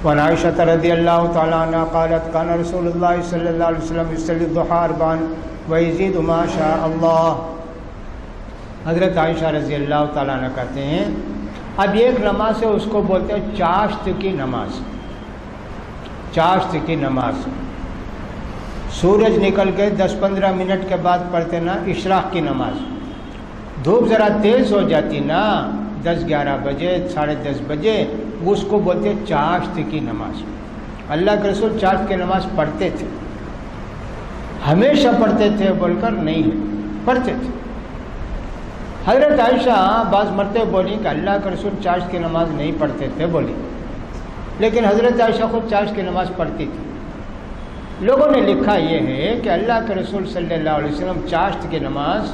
وعن عائشة رضی اللہ تعالی عنہ قالت کان رسول اللہ صلی اللہ علیہ وسلم یصلی الضحى اربعا ویزید ما شاء اللہ. حضرت عائشہ رضی اللہ تعالیٰ عنہ کہتے ہیں اب ایک نماز ہے اس کو بولتے ہیں چاشت کی نماز. چاشت کی نماز سورج نکل کے 10-15 منٹ کے بعد پڑھتے نا اشراق کی نماز. دھوپ ذرا تیز ہو جاتی نا 10-11 بجے 10:30 بجے اس کو بولتے ہیں چاشت کی نماز. اللہ کے رسول چاشت کی نماز پڑھتے تھے, ہمیشہ پڑھتے تھے بول کر نہیں ہے, پڑھتے تھے. حضرت عائشہ بعض مرتبہ بولی کہ اللہ کے رسول چاشت کی نماز نہیں پڑھتے تھے بولی, لیکن حضرت عائشہ خود چاشت کی نماز پڑھتی تھی. لوگوں نے لکھا یہ ہے کہ اللہ کے رسول صلی اللہ علیہ وسلم چاشت کی نماز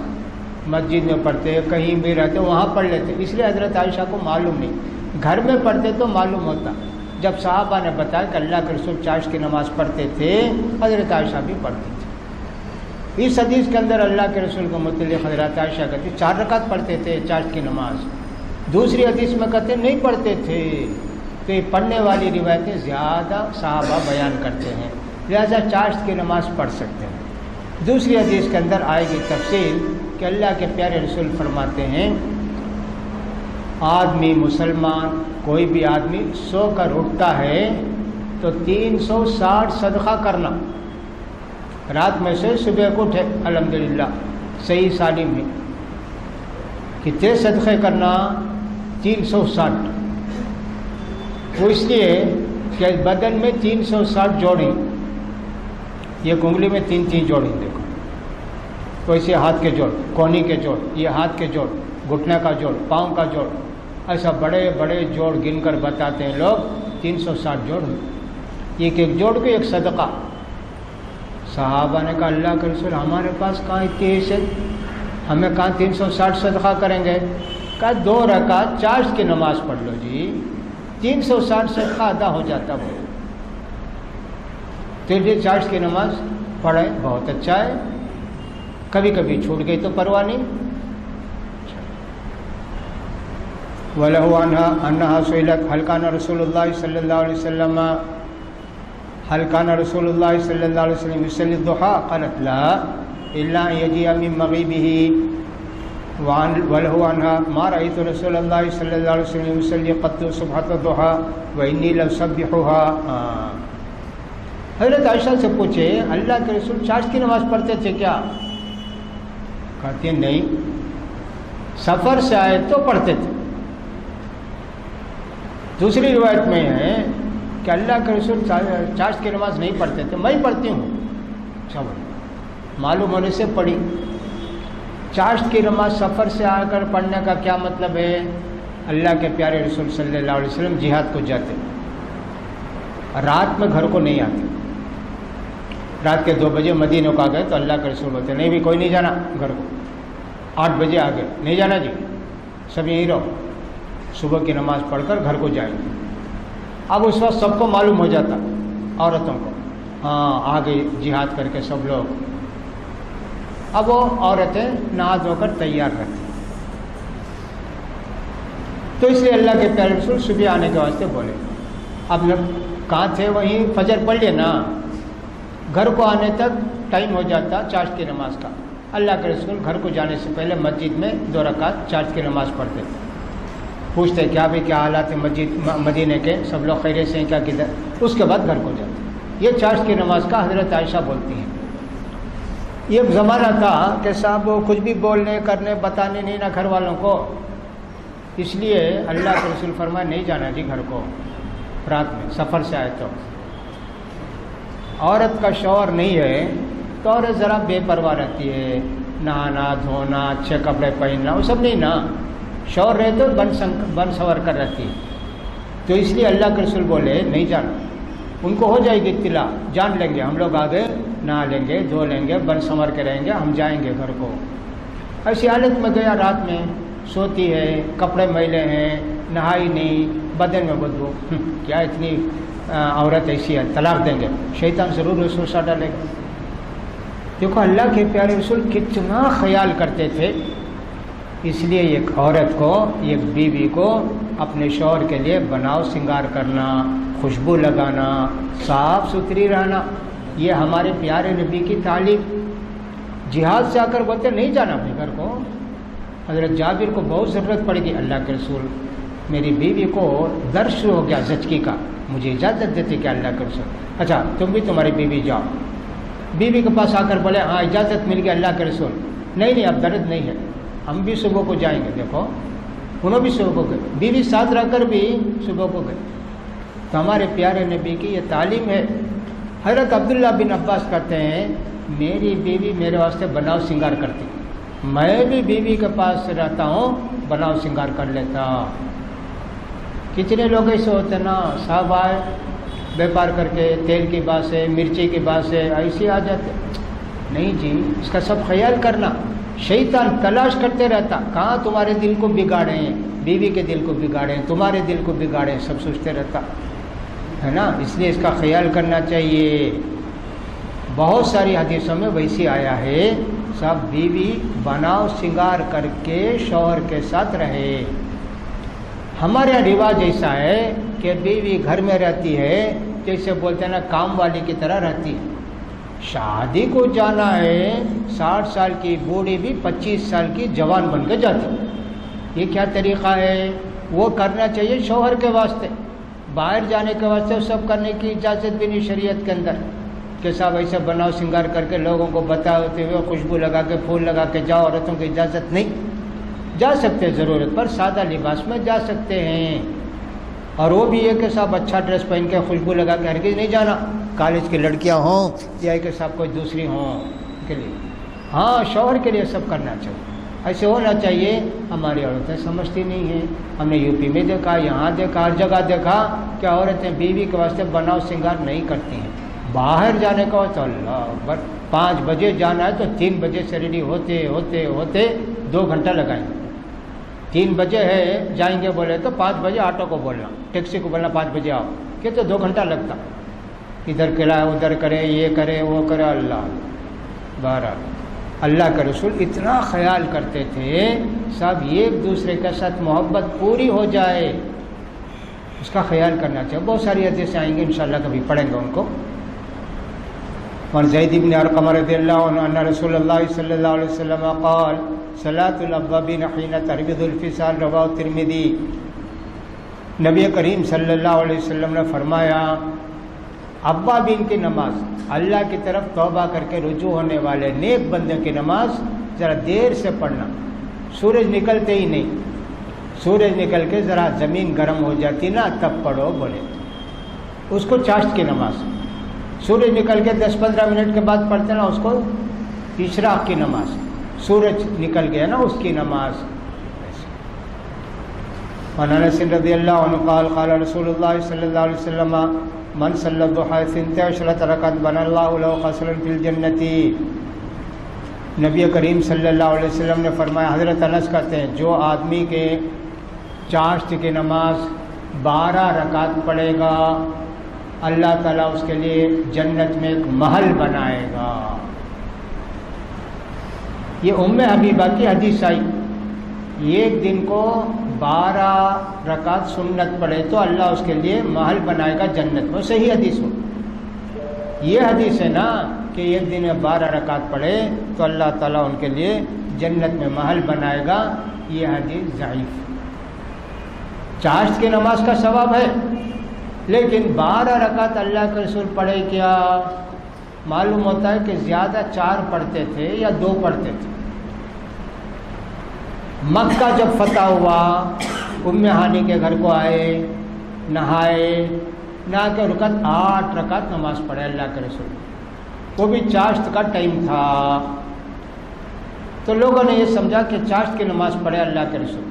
مسجد میں پڑھتے, کہیں بھی رہتے وہاں پڑھ لیتے, اس لیے حضرت عائشہ کو معلوم نہیں. گھر میں پڑھتے تو معلوم ہوتا. جب صحابہ نے بتایا کہ اللہ کے رسول چاشت کی نماز پڑھتے تھے, حضرت عائشہ بھی پڑھتی تھی. اس حدیث کے اندر اللہ کے رسول کو متعلق حضرت عائشہ کہتے 4 رکعت پڑھتے تھے چاشت کی نماز. دوسری حدیث میں کہتے نہیں پڑھتے تھے. تو یہ پڑھنے والی روایتیں زیادہ صحابہ بیان کرتے ہیں, لہذا چاشت کی نماز پڑھ سکتے ہیں. دوسری حدیث کے اندر آئے گی تفصیل کہ اللہ کے پیارے رسول فرماتے ہیں آدمی مسلمان کوئی بھی آدمی سو کر اٹھتا ہے تو 360 صدقہ کرنا. رات میں سے صبح کو اٹھے الحمدللہ صحیح سالم ہے, کتنے صدقے کرنا 360. وہ اس لیے کہ بدن میں 360 جوڑیں, یہ کنگلی میں 3 جوڑیں دیکھو, تو اسے ہاتھ کے جوڑ, کونی کے جوڑ, یہ ہاتھ کے جوڑ, گھٹنے کا جوڑ, پاؤں کا جوڑ, ایسا بڑے بڑے جوڑ گن کر بتاتے ہیں لوگ 360 جوڑ. ایک ایک جوڑ کو ایک صدقہ. صحابہ نے کہا اللہ کے رسول ہمارے پاس کہاں اتنی حیثیت, ہمیں کہاں 360 صدقہ کریں گے. کہا 2 رکعت چاشت کی نماز پڑھ لو جی, 360 صدقہ ادا ہو جاتا. وہ تو چاشت کی نماز پڑھیں, بہت اچھا ہے. کبھی کبھی چھوٹ گئی تو پرواہ نہیں. وَلَهُ أَنَّهَا سُئِلَتْ هَلْ كَانَ رسول اللہ صلی اللہ علیہ وسلم هل كان رسول الله صلى الله عليه وسلم يصلي الضحى قالت لا إلا أن يجيء من مغيبه. وله عنها ما رأيت رسول الله صلى الله عليه وسلم يصلي قط صبحة الضحى وإني لأسبحها. حضرت عائشہ سے پوچھے اللہ کے رسول چاشت کی نماز پڑھتے تھے کیا؟ کہتے ہیں نہیں, سفر سے آئے تو پڑھتے تھے. دوسری روایت میں ہے کہ اللہ کے رسول چاشت کی نماز نہیں پڑھتے تھے, میں پڑھتی ہوں. اچھا معلوم ہونے سے پڑھی. چاشت کی نماز سفر سے آ کر پڑھنے کا کیا مطلب ہے؟ اللہ کے پیارے رسول صلی اللہ علیہ وسلم جہاد کو جاتے, رات میں گھر کو نہیں آتے. رات کے 2 بجے مدینہ کو آ گئے تو اللہ کے رسول ہوتے نہیں بھی کوئی نہیں جانا گھر کو. 8 بجے آ گئے, نہیں جانا جی, سب یہیں رہو, صبح کی نماز پڑھ کر گھر کو جائیں گے. اب اس وقت سب کو معلوم ہو جاتا, عورتوں کو, ہاں آ گئی جہاد کر کے سب لوگ. اب وہ عورتیں نہا دھو کر تیار رہتی. تو اس لیے اللہ کے پیارے رسول صبح آنے کے واسطے بولے. اب لوگ کہاں تھے وہیں فجر پڑھ لیے نا, گھر کو آنے تک ٹائم ہو جاتا چاشت کی نماز کا. اللہ کے رسول گھر کو جانے سے پہلے مسجد میں 2 رکعت چاشت کی نماز پڑھتے تھے. پوچھتے کیا بھی کیا حالات ہیں مدینے کے, سب لوگ خیریت سے ہیں کیا, کدھر, اس کے بعد گھر کو جاتے. یہ چاشت کی نماز کا حضرت عائشہ بولتی ہیں. یہ زمانہ تھا کہ صاحب کچھ بھی بولنے کرنے بتانے نہیں نا گھر والوں کو, اس لیے اللہ کے رسول فرمائے نہیں جانا جی گھر کو رات میں, سفر سے آئے تو. عورت کا شوہر نہیں ہے تو عورت ذرا بے پرواہ رہتی ہے, نہانا دھونا اچھے کپڑے پہننا وہ سب نہیں نا. شوہر رہے تو بن سور کر رہتی ہے. تو اس لیے اللہ کے رسول بولے نہیں جانا. ان کو ہو جائے گی اطلاع, جان لیں گے ہم لوگ آگے, نہا لیں گے دھو لیں گے بن سنور کے رہیں گے, ہم جائیں گے گھر کو. ایسی حالت میں گیا رات میں, سوتی ہے, کپڑے میلے ہیں, نہائی نہیں, بدن میں بدبو, کیا اتنی عورت ایسی ہے, طلاق دیں گے, شیطان ضرور رسول سا ڈالے گا. دیکھو اللہ کے پیارے رسول کتنا خیال کرتے تھے. اس لیے ایک عورت کو، ایک بیوی کو اپنے شوہر کے لیے بناؤ سنگار کرنا، خوشبو لگانا، صاف ستھری رہنا، یہ ہمارے پیارے نبی کی تعلیم۔ جہاد سے آ کر بولتے نہیں جانا اپنے گھر کو۔ حضرت جابر کو بہت ضرورت پڑے گی، اللہ کے رسول میری بیوی کو درد شروع ہو گیا زچگی کا، مجھے اجازت دیتے کہ اللہ کے رسول؟ اچھا تم بھی تمہاری بیوی جاؤ۔ بیوی کے پاس آ کر بولے ہاں اجازت مل گئی اللہ کے رسول، نہیں اب درد نہیں ہے، ہم بھی صبح کو جائیں گے۔ دیکھو انہوں بھی صبح کو گئے، بیوی ساتھ رہ کر بھی صبح کو گئے۔ تو ہمارے پیارے نبی کی یہ تعلیم ہے۔ حضرت عبداللہ بن عباس کہتے ہیں میری بیوی میرے واسطے بناؤ سنگار کرتی، میں بھی بیوی کے پاس رہتا ہوں بناؤ سنگار کر لیتا۔ کتنے لوگ ایسے ہوتے نا، صاحب آئے بیپار کر کے تیل کی بات سے، مرچی کی بات سے ایسے آ جاتے، نہیں جی اس کا سب خیال کرنا۔ شیطان تلاش کرتے رہتا کہاں تمہارے دل کو بگاڑیں، بیوی کے دل کو بگاڑیں، تمہارے دل کو بگاڑیں، سب سوچتے رہتا ہے نا، اس لیے اس کا خیال کرنا چاہیے۔ بہت ساری حدیثوں میں ویسے آیا ہے سب بیوی بناؤ سنگار کر کے شوہر کے ساتھ رہے۔ ہمارے یہاں رواج ایسا ہے کہ بیوی گھر میں رہتی ہے جیسے بولتے ہیں نا کام والی کی طرح رہتی ہے۔ شادی کو جانا ہے 60 سال کی بوڑھی بھی 25 سال کی جوان بن کے جاتی، یہ کیا طریقہ ہے؟ وہ کرنا چاہیے شوہر کے واسطے، باہر جانے کے واسطے سب کرنے کی اجازت بھی نہیں شریعت کے اندر کہ صاحب ایسے بناؤ سنگار کر کے لوگوں کو بتاتے ہوئے خوشبو لگا کے پھول لگا کے جاؤ، عورتوں کی اجازت نہیں۔ جا سکتے ضرورت پر سادہ لباس میں جا سکتے ہیں، اور وہ بھی یہ کہ صاحب اچھا ڈریس پہن کے خوشبو لگا کے ہرگز نہیں جانا، کالج کی لڑکیاں ہوں یا کہ صاحب کوئی دوسری ہوں کے لیے، ہاں شوہر کے لیے سب کرنا چاہیے، ایسے ہونا چاہیے۔ ہماری عورتیں سمجھتی نہیں ہیں، ہم نے یو پی میں دیکھا، یہاں دیکھا، ہر جگہ دیکھا کہ عورتیں بیوی کے واسطے بناؤ سنگار نہیں کرتی ہیں۔ باہر جانے کا تو اللہ اکبر 5 بجے جانا ہے تو 3 بجے سے ریڈی ہوتے ہوتے ہوتے 2 گھنٹہ لگائیں گے۔ 3 بجے ہے جائیں گے بولے تو 5 بجے آٹو کو بولنا، ٹیکسی کو بولنا 5 بجے آؤ، کہ تو 2 گھنٹہ لگتا، ادھر کھلائے ادھر کرے، یہ کرے وہ کرے۔ اللہ بہرحال اللہ کے رسول اتنا خیال کرتے تھے سب ایک دوسرے کے ساتھ محبت پوری ہو جائے، اس کا خیال کرنا چاہیے۔ بہت ساری حدیثیں آئیں گے انشاءاللہ، کبھی پڑھیں گے ان کو۔ اور زید بن ارقم رضی اللہ عنہ ان رسول اللہ صلی اللہ علیہ وسلم قال صلاۃ الاوابین حین تربض الفصال، رواه ترمذی۔ نبی کریم صلی اللہ علیہ وسلم نے فرمایا اوابین کی نماز، اللہ کی طرف توبہ کر کے رجوع ہونے والے نیک بندے کی نماز ذرا دیر سے پڑھنا، سورج نکلتے ہی نہیں، سورج نکل کے ذرا زمین گرم ہو جاتی نا تب پڑھو بولے، اس کو چاشت کی نماز۔ سورج نکل کے 10-15 منٹ کے بعد پڑھتے نا اس کو اشراق کی نماز، سورج نکل گیا نا اس کی نماز۔ عن انس رضی اللہ عنہ قال قال رسول اللہ صلی اللہ علیہ وسلم من صلی الضحى 12 رکعت بنى اللہ له قصرا فی الجنۃ۔ نبی کریم صلی اللہ علیہ وسلم نے فرمایا، حضرت انس کہتے ہیں جو آدمی کے چاشت کی نماز 12 رکعت پڑھے گا اللہ تعالیٰ اس کے لیے جنت میں ایک محل بنائے گا۔ یہ ام حبیبہ کی حدیث آئی، ایک دن کو 12 رکعت سنت پڑھے تو اللہ اس کے لیے محل بنائے گا جنت میں، صحیح حدیث ہو۔ یہ حدیث ہے نا کہ ایک دن میں 12 رکعت پڑھے تو اللہ تعالیٰ ان کے لیے جنت میں محل بنائے گا، یہ حدیث ضعیف۔ چاشت کی نماز کا ثواب ہے، لیکن 12 رکعت اللہ کے رسول پڑھے کیا؟ معلوم ہوتا ہے کہ زیادہ 4 پڑھتے تھے یا 2 پڑھتے تھے۔ مکہ جب فتح ہوا، ام ہانی کے گھر کو آئے، نہائے، نہا کے 8 رکعت نماز پڑھے اللہ کے رسول، وہ بھی چاشت کا ٹائم تھا۔ تو لوگوں نے یہ سمجھا کہ چاشت کی نماز پڑھے اللہ کے رسول۔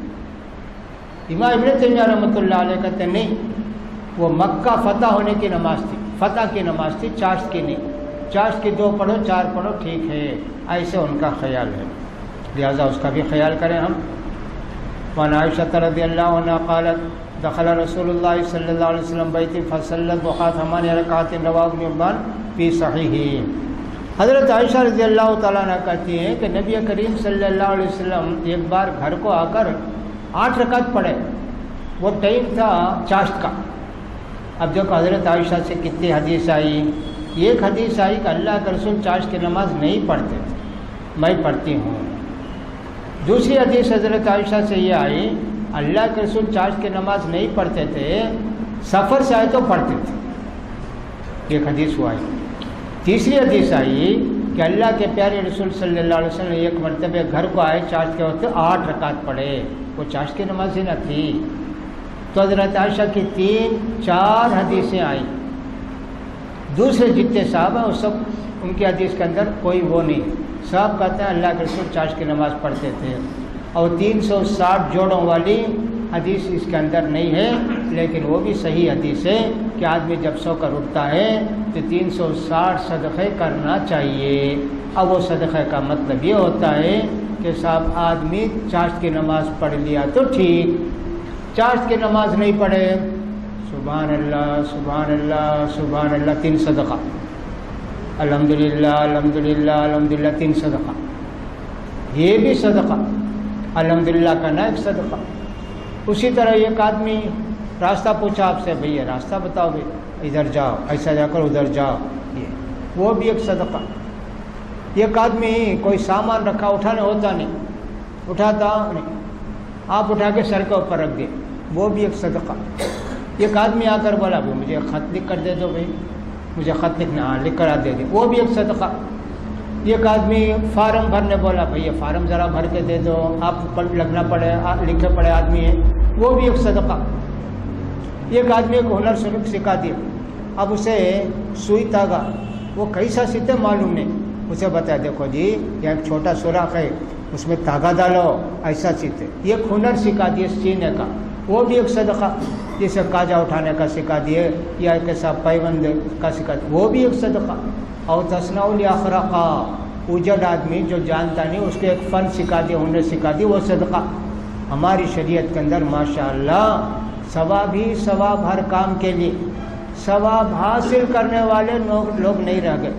امام ابن تیمیہ رحمۃ اللہ علیہ کہتے ہیں نہیں، وہ مکہ فتح ہونے کی نماز تھی، فتح کی نماز تھی، چاشت کی نہیں۔ چاشت کی 2 پڑھو 4 پڑھو ٹھیک ہے، ایسے ان کا خیال ہے، لہذا اس کا بھی خیال کریں ہم۔ وعن عائشہ رضی اللہ عنہ قالت دخل رسول اللہ صلی اللہ علیہ وسلم بیتی فصلی الضحى 8 رکعات، رواه ابن حبان فی صحیحہ۔ حضرت عائشہ رضی اللہ تعالیٰ عنہ کہتی ہیں کہ نبی کریم صلی اللہ علیہ وسلم ایک بار گھر کو آ کر 8 رکعت پڑھے. وہ ٹائم تھا چاشت کا. اب دیکھو حضرت عائشہ سے کتنی حدیث آئی. ایک حدیث آئی کہ اللہ کے رسول چاشت کی نماز نہیں پڑھتے تھے، میں پڑھتی ہوں. دوسری حدیث حضرت عائشہ سے یہ آئی اللہ کے رسول چاشت کی نماز نہیں پڑھتے تھے، سفر سے آئے تو پڑھتے تھے. ایک حدیث وہ آئی. تیسری حدیث آئی کہ اللہ کے پیارے رسول صلی اللہ علیہ وسلم ایک مرتبہ گھر کو آئے، چاشت کے وقت 8 رکعت پڑھے. وہ چاشت کی نماز ہی نہ تھی. تو حضرت عائشہ کی 3-4 حدیثیں آئیں. دوسرے جتنے صاحب ہیں وہ سب ان کی حدیث کے اندر کوئی وہ نہیں. سب کہتے ہیں اللہ کے رسول چاشت کی نماز پڑھتے تھے. اور 360 جوڑوں والی حدیث اس کے اندر نہیں ہے، لیکن وہ بھی صحیح حدیث ہے کہ آدمی جب سو کر اٹھتا ہے تو 360 صدقے کرنا چاہیے. اب وہ صدقے کا مطلب یہ ہوتا ہے کہ صاحب آدمی چاشت کی نماز پڑھ لیا تو ٹھیک، چاشت کی نماز نہیں پڑھے سبحان اللہ سبحان اللہ سبحان اللہ 3 صدقہ، الحمدللہ الحمدللہ الحمدللہ 3 صدقہ. یہ بھی صدقہ الحمدللہ کا نا ایک صدقہ. اسی طرح ایک آدمی راستہ پوچھا آپ سے، بھئی راستہ بتاؤ، بھئی ادھر جاؤ، ایسا جا کر ادھر جاؤ، وہ بھی ایک صدقہ. ایک آدمی کوئی سامان رکھا اٹھانے ہوتا نہیں، اٹھاتا نہیں، آپ اٹھا کے سر کے اوپر رکھ دیں، وہ بھی ایک صدقہ. ایک آدمی آ کر بولا بھائی مجھے خط لکھ کر دے دو، بھائی مجھے خط لکھنا، ہاں لکھ کر آ دے دیں، وہ بھی ایک صدقہ. ایک آدمی فارم بھرنے بولا، بھائی یہ فارم ذرا بھر کے دے دو، آپ لگنا پڑے، لکھے پڑے آدمی ہے، وہ بھی ایک صدقہ. ایک آدمی کو ہنر سکھا دیا، اب اسے سوئی تاگا وہ کیسا سیتے معلوم نہیں، اسے بتایا دیکھو جی یہ ایک چھوٹا سوراخ ہے، اس میں تاگا ڈالو، ایسا سیتے. یہ ہنر سکھا دیے سینے کا، وہ بھی ایک صدقہ. جیسے کاجا اٹھانے کا سکھا دیے یا کیسا پیوند کا سکھا دیے، وہ بھی ایک صدقہ. اور تصنع الاخرقہ، اجڑ آدمی جو جانتا نہیں اس کو ایک فن سکھا دیا، ہنر سکھا دی، وہ صدقہ. ہماری شریعت کے اندر ماشاءاللہ ثواب ہی ثواب، ہر کام کے لیے ثواب حاصل کرنے والے لوگ نہیں رہ گئے.